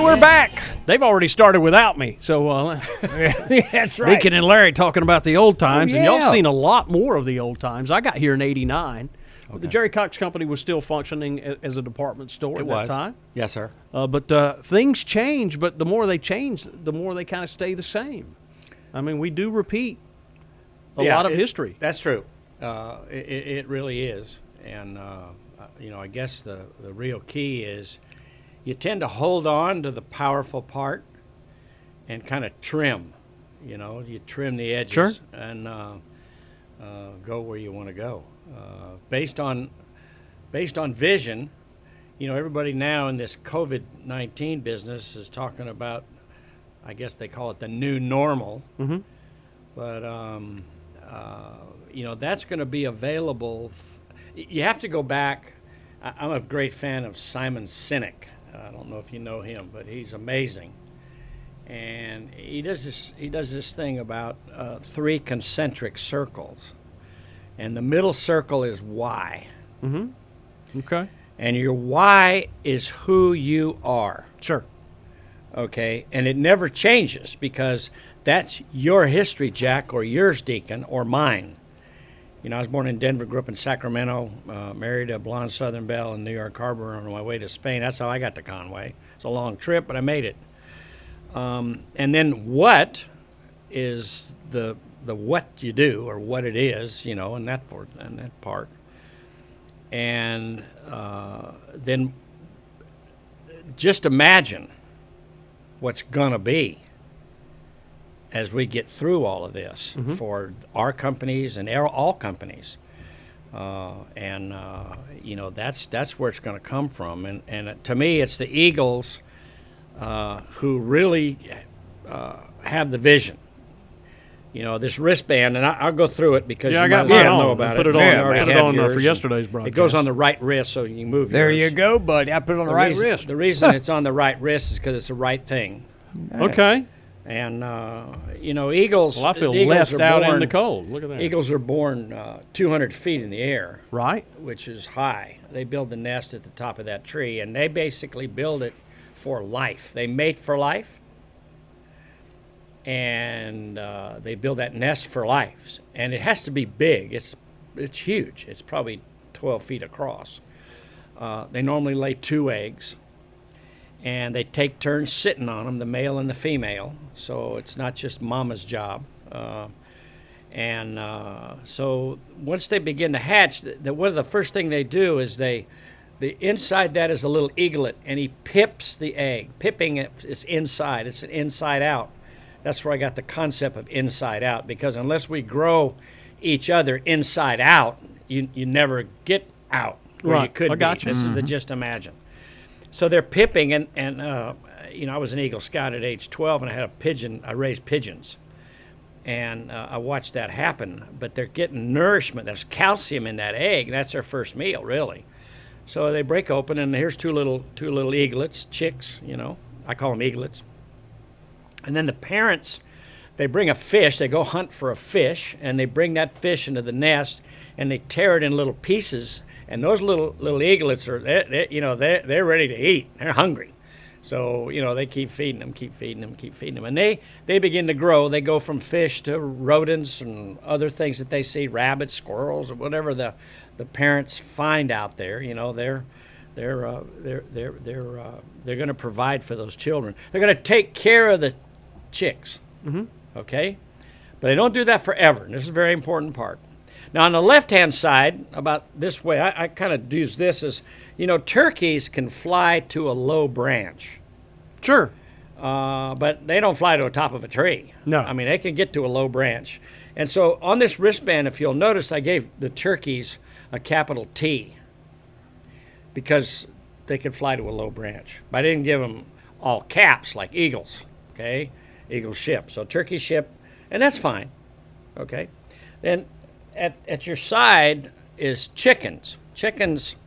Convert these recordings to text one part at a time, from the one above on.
we're back. They've already started without me. So That's right. Deacon and Larry talking about the old times, Oh, and y'all yeah. seen a lot more of the old times. I got here in '89. Okay. The Jerry Cox Company was still functioning as a department store at that time. Yes, sir. But things change, but the more they change, the more they kind of stay the same. I mean, we do repeat a lot of history. That's true. It really is. And, I guess the real key is you tend to hold on to the powerful part and kind of trim. You trim the edges. Sure. And go where you want to go. Based on vision, everybody now in this COVID-19 business is talking about, I guess they call it the new normal. Mm-hmm. But, that's going to be available. You have to go back. I'm a great fan of Simon Sinek. I don't know if you know him, but he's amazing. And he does this thing about 3 concentric circles. And the middle circle is why. Mm-hmm. Okay. And your why is who you are. Sure. Okay? And it never changes because that's your history, Jack, or yours, Deacon, or mine. I was born in Denver, grew up in Sacramento, married a blonde Southern belle in New York Harbor on my way to Spain. That's how I got to Conway. It's a long trip, but I made it. And then what is the what you do or what it is, and that part. And then just imagine what's going to be as we get through all of this for our companies and all companies. That's where it's going to come from. And to me, it's the Eagles who really have the vision. This wristband, and I'll go through it because you might know about it. Put it on, Put it on for yesterday's broadcast. It goes on the right wrist, so you can move There yours. you go, buddy. I put it on the right wrist. The reason it's on the right wrist is because it's the right thing. Okay. And, Eagles. Well, I feel Eagles left out in the cold. Look at that. Eagles are born 200 feet in the air. Right. Which is high. They build the nest at the top of that tree, and they basically build it for life. They mate for life, and they build that nest for life. And it has to be big. It's huge. It's probably 12 feet across. They normally lay 2 eggs. And they take turns sitting on them, the male and the female. So it's not just mama's job. So once they begin to hatch, one of the first thing they do is the inside that is a little eaglet, and he pips the egg. Pipping it is inside. It's an inside out. That's where I got the concept of inside out, because unless we grow each other inside out, you never get out where you could be. This is the just imagine. So they're pipping, and I was an Eagle Scout at age 12, and I had a pigeon. I raised pigeons, and I watched that happen. But they're getting nourishment. There's calcium in that egg, and that's their first meal, really. So they break open, and here's two little eaglets, chicks. I call them eaglets. And then the parents, they bring a fish. They go hunt for a fish, and they bring that fish into the nest, and they tear it in little pieces. And those little eaglets are, they're ready to eat. They're hungry. So, they keep feeding them. And they begin to grow. They go from fish to rodents and other things that they see, rabbits, squirrels, or whatever the parents find out there. They're going to provide for those children. They're going to take care of the chicks. Mm-hmm. Okay? But they don't do that forever. And this is a very important part. Now, on the left-hand side, about this way, I kind of use this as, turkeys can fly to a low branch. Sure. But they don't fly to the top of a tree. No. I mean, they can get to a low branch. And so on this wristband, if you'll notice, I gave the turkeys a capital T because they could fly to a low branch. But I didn't give them all caps like eagles, okay? Eagle ship. So turkey ship, and that's fine, okay? Then at your side is chickens. Chickens,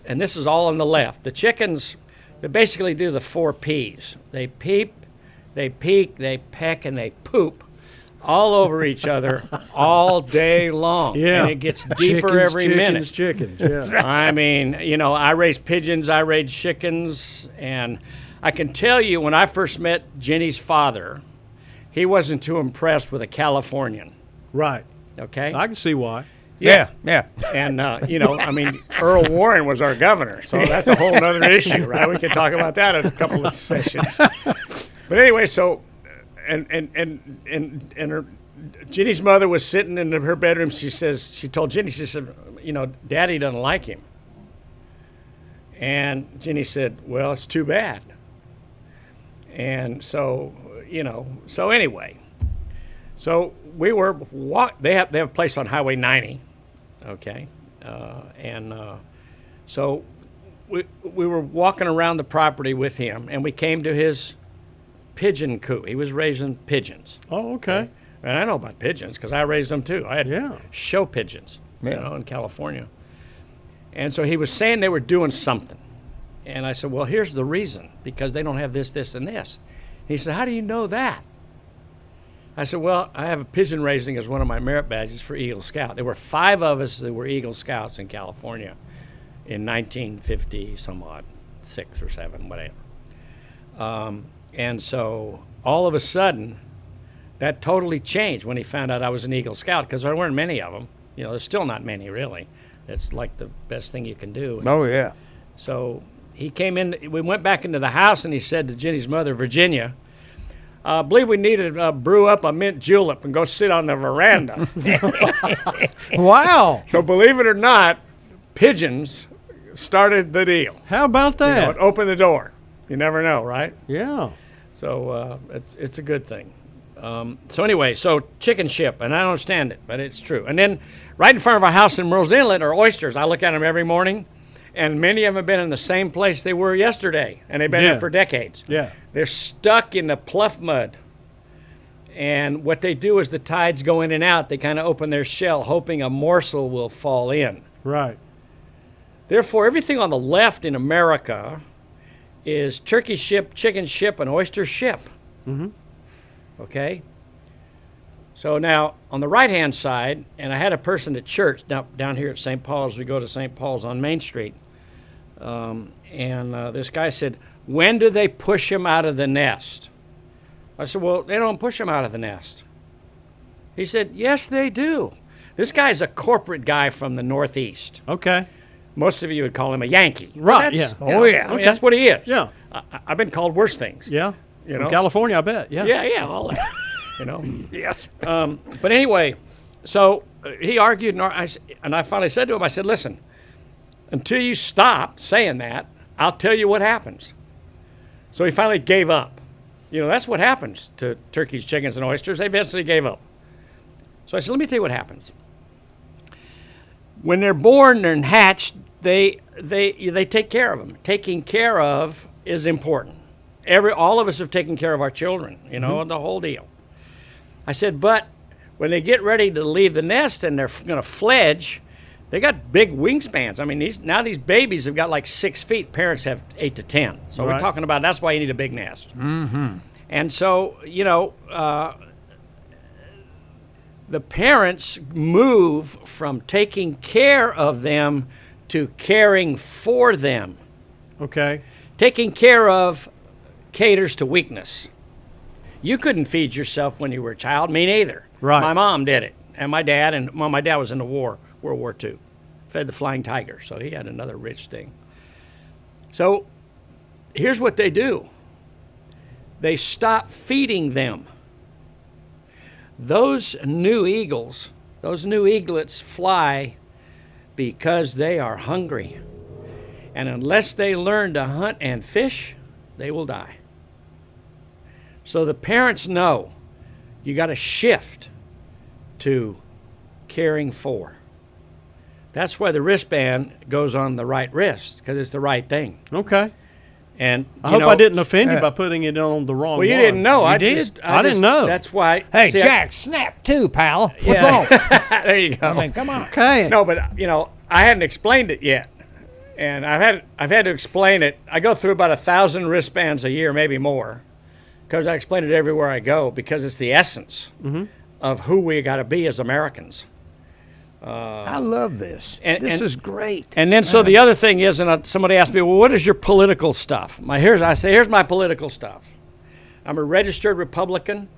and this is all on the left. The chickens, they basically do the 4 Ps. They peep, they peek, they peck, and they poop all over each other all day long. Yeah. And it gets deeper every minute. Chickens, yeah. I mean, I raise pigeons, I raise chickens, and I can tell you when I first met Jenny's father, he wasn't too impressed with a Californian. Right. Okay? I can see why. Yeah. And, Earl Warren was our governor, so that's a whole other issue, right? We could talk about that in a couple of sessions. But anyway, so, and Jenny's mother was sitting in her bedroom. She told Jenny, she said, Daddy doesn't like him. And Jenny said, well, it's too bad. And so, anyway. So we were, they have a place on Highway 90, okay? So we were walking around the property with him, and we came to his pigeon coop. He was raising pigeons. Oh, okay. And I know about pigeons because I raised them too. I had show pigeons, in California. And so he was saying they were doing something. And I said, well, here's the reason, because they don't have this, this, and this. He said, how do you know that? I said, well, I have a pigeon raising as one of my merit badges for Eagle Scout. There were 5 of us that were Eagle Scouts in California in 1950 some odd, 6 or 7, whatever. And so all of a sudden, that totally changed when he found out I was an Eagle Scout, because there weren't many of them. There's still not many, really. It's like the best thing you can do. Oh, yeah. So he came in, we went back into the house, and he said to Jenny's mother, Virginia, I believe we need to brew up a mint julep and go sit on the veranda. Wow. So believe it or not, pigeons started the deal. How about that? It opened the door. You never know, right? Yeah. So it's a good thing. So anyway, chicken ship, and I don't understand it, but it's true. And then right in front of our house in Merle's Inlet are oysters. I look at them every morning, and many of them have been in the same place they were yesterday, and they've been there for decades. Yeah. They're stuck in the pluff mud, and what they do is the tides go in and out. They kind of open their shell, hoping a morsel will fall in. Right. Therefore, everything on the left in America is turkey ship, chicken ship, and oyster ship. Mm-hmm. Okay? So now, on the right-hand side, and I had a person at church down here at St. Paul's. We go to St. Paul's on Main Street. This guy said, when do they push him out of the nest? I said, well, they don't push him out of the nest. He said, yes, they do. This guy's a corporate guy from the Northeast. Okay. Most of you would call him a Yankee. Right, yeah. Oh, yeah. I mean, that's what he is. Yeah. I've been called worse things. Yeah. From California, I bet. Yeah. Yeah, all that. Yes. But anyway, so he argued, and I finally said to him, I said, listen, until you stop saying that, I'll tell you what happens. So he finally gave up. That's what happens to turkeys, chickens, and oysters. They eventually gave up. So I said, let me tell you what happens. When they're born and hatched, they take care of them. Taking care of is important. All of us have taken care of our children, and the whole deal. I said, but when they get ready to leave the nest and they're going to fledge, they got big wingspans. I mean, these babies have got like 6 feet. Parents have 8 to 10. So we're talking about that's why you need a big nest. Mm-hmm. And so, the parents move from taking care of them to caring for them. Okay. Taking care of caters to weakness. You couldn't feed yourself when you were a child. Me neither. Right. My mom did it, and my dad. My dad was in the war, World War II. Fed the Flying Tiger, so he had another rich thing. So here's what they do. They stop feeding them. Those new eagles, those new eaglets fly because they are hungry. And unless they learn to hunt and fish, they will die. So the parents know you got to shift to caring for. That's why the wristband goes on the right wrist, because it's the right thing. Okay. And I hope I didn't offend you by putting it on the wrong one. Well, you didn't know. I didn't know. That's why. Hey, Jack, snap too, pal. What's Yeah. wrong? There you go. I mean, come on. Okay. No, but I hadn't explained it yet, and I've had to explain it. I go through about 1,000 wristbands a year, maybe more, because I explain it everywhere I go, because it's the essence of who we got to be as Americans. I love this. This is great. And then, so the other thing is, and somebody asked me, well, what is your political stuff? Here's my political stuff. I'm a registered Republican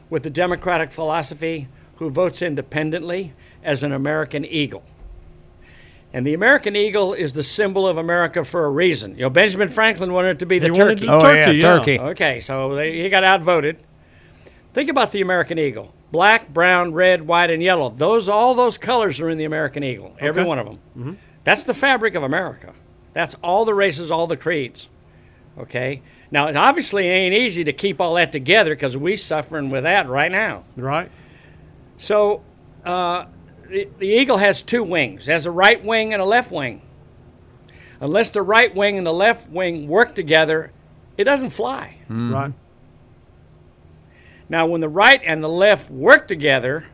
with a Democratic philosophy who votes independently as an American eagle. And the American eagle is the symbol of America for a reason. Benjamin Franklin wanted it to be the turkey. Turkey. Okay, so he got outvoted. Think about the American eagle. Black, brown, red, white, and yellow. All those colors are in the American eagle, every one of them. Mm-hmm. That's the fabric of America. That's all the races, all the creeds. Okay? Now, it obviously ain't easy to keep all that together because we're suffering with that right now. Right. So the eagle has two wings. It has a right wing and a left wing. Unless the right wing and the left wing work together, it doesn't fly. Mm-hmm. Right. Now, when the right and the left work together,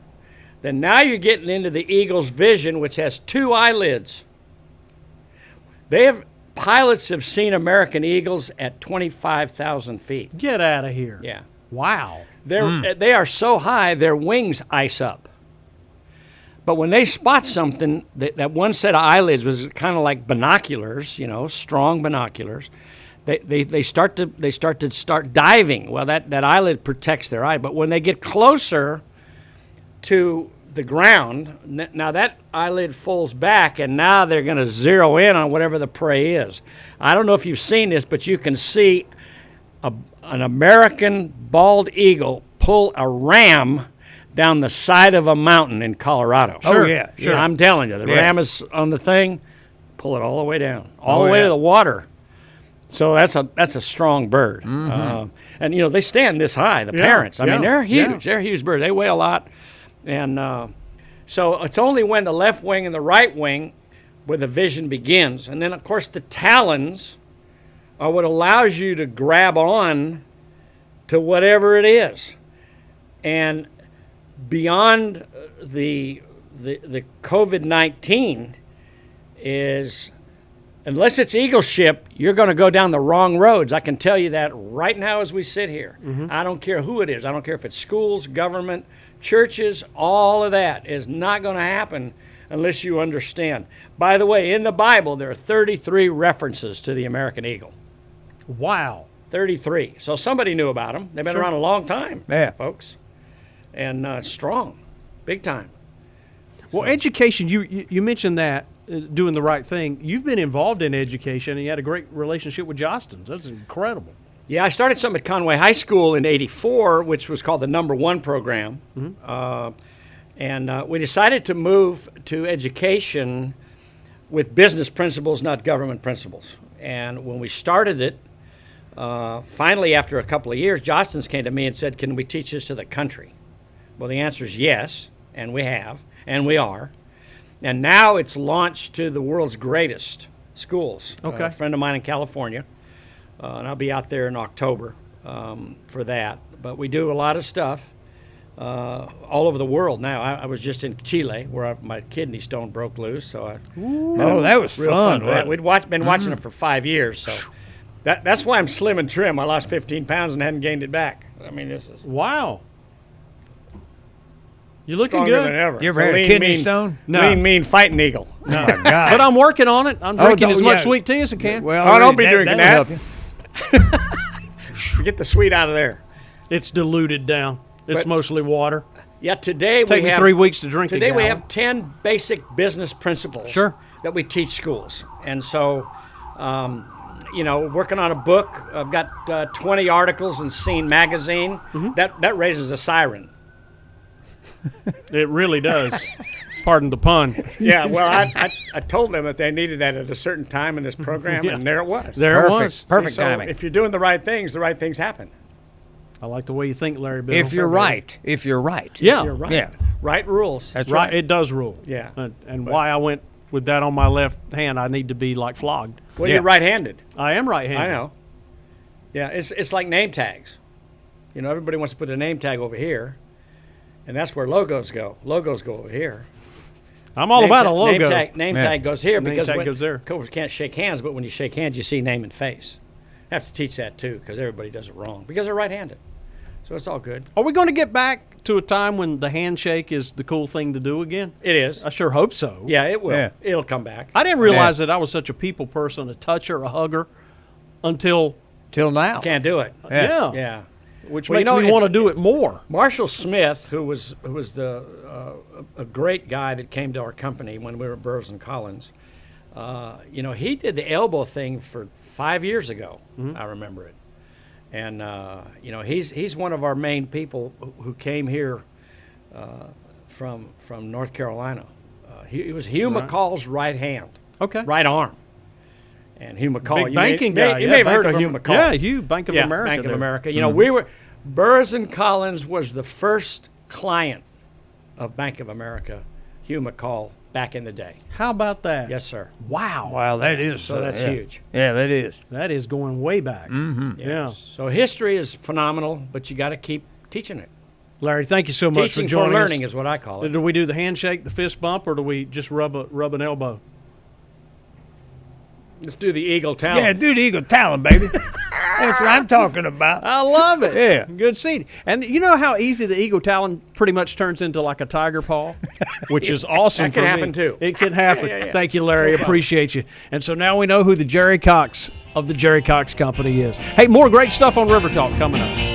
then now you're getting into the eagle's vision, which has two eyelids. Pilots have seen American eagles at 25,000 feet. Get out of here. Yeah. Wow. They are so high, their wings ice up. But when they spot something, that one set of eyelids was kind of like binoculars, strong binoculars. They start to diving. Well, that eyelid protects their eye. But when they get closer to the ground, now that eyelid folds back, and now they're going to zero in on whatever the prey is. I don't know if you've seen this, but you can see an American bald eagle pull a ram down the side of a mountain in Colorado. Sure. Oh, yeah. Sure. I'm telling you, the ram is on the thing, pull it all the way down, all the way to the water. So that's a strong bird. Mm-hmm. And, they stand this high, the parents. I mean, they're huge. Yeah. They're huge birds. They weigh a lot. And so it's only when the left wing and the right wing where the vision begins. And then, of course, the talons are what allows you to grab on to whatever it is. And beyond the COVID-19 is, unless it's eagle ship, you're going to go down the wrong roads. I can tell you that right now as we sit here. Mm-hmm. I don't care who it is. I don't care if it's schools, government, churches, all of that is not going to happen unless you understand. By the way, in the Bible, there are 33 references to the American eagle. Wow. 33. So somebody knew about them. They've been around a long time, folks. And strong, big time. Well, education, you mentioned that, doing the right thing. You've been involved in education, and you had a great relationship with Jostens. That's incredible. Yeah, I started something at Conway High School in '84, which was called the Number One program. Mm-hmm. And we decided to move to education with business principles, not government principles. And when we started it, finally, after a couple of years, Jostens came to me and said, can we teach this to the country? Well, the answer is yes, and we have, and we are. And now it's launched to the world's greatest schools. Okay. A friend of mine in California, and I'll be out there in October for that. But we do a lot of stuff all over the world now. I was just in Chile where my kidney stone broke loose. So that was fun. We'd been watching it for 5 years. So that's why I'm slim and trim. I lost 15 pounds and hadn't gained it back. I mean, this is... Wow. You're looking stronger good. than ever. You ever had a kidney stone? No. Lean, mean, fighting eagle. No, God. But I'm working on it. I'm drinking as much sweet tea as I can. Well, don't be drinking that. Get the sweet out of there. It's diluted down. It's mostly water. Yeah, today Take me 3 weeks to drink. Today we have 10 basic business principles that we teach schools. And so, working on a book. I've got 20 articles in Scene magazine. Mm-hmm. That raises a siren. It really does. Pardon the pun. Yeah, well, I told them that they needed that at a certain time in this program, and there it was. It was. Perfect timing. If you're doing the right things happen. I like the way you think, Larry Biddle. If you're right. Yeah. If you're right. Yeah. Right rules. That's right. It does rule. Yeah. And why I went with that on my left hand, I need to be like flogged. Well, you're right-handed. I am right-handed. I know. Yeah, it's like name tags. Everybody wants to put a name tag over here. And that's where logos go. Logos go over here. I'm all about a logo. Name tag goes here because name tag goes there. Coaches can't shake hands, but when you shake hands, you see name and face. I have to teach that too because everybody does it wrong because they're right-handed. So it's all good. Are we going to get back to a time when the handshake is the cool thing to do again? It is. I sure hope so. Yeah, it will. Yeah. It'll come back. I didn't realize that I was such a people person, a toucher, a hugger, until Till now. Can't do it. yeah, Yeah. which Well, makes you know, me want to it's- do it more. Marshall Smith, who was a great guy that came to our company when we were at Burroughs and Collins, he did the elbow thing for 5 years ago. I remember it, and he's one of our main people who came here from North Carolina. He was Hugh McCall's right hand, Okay, right arm, and Hugh McCall. big banking guy. You yeah, may have Bank heard of Hugh McCall. Yeah, Hugh, Bank of Yeah, America. Bank of there. America. You know, we were Burroughs and Collins was the first client of Bank of America, Hugh McCall, back in the day. How about that? Yes, sir. Wow. Wow, that is So that's yeah. huge. Yeah, that is. That is going way back. Mm-hmm. Yeah. So history is phenomenal, but you got to keep teaching it. Larry, thank you so much Teaching for joining learning us. is what I call it. Do we do the handshake, the fist bump, or do we just rub an elbow? Let's do the Eagle Talon. Yeah, do the eagle talon, baby. That's what I'm talking about. I love it. Yeah. Good seeing. And you know how easy the eagle talon pretty much turns into like a tiger paw, which is awesome. That can for me. happen, too. It can happen. Yeah. Thank you, Larry. Appreciate you. And so now we know who the Jerry Cox of the Jerry Cox Company is. Hey, more great stuff on River Talk coming up.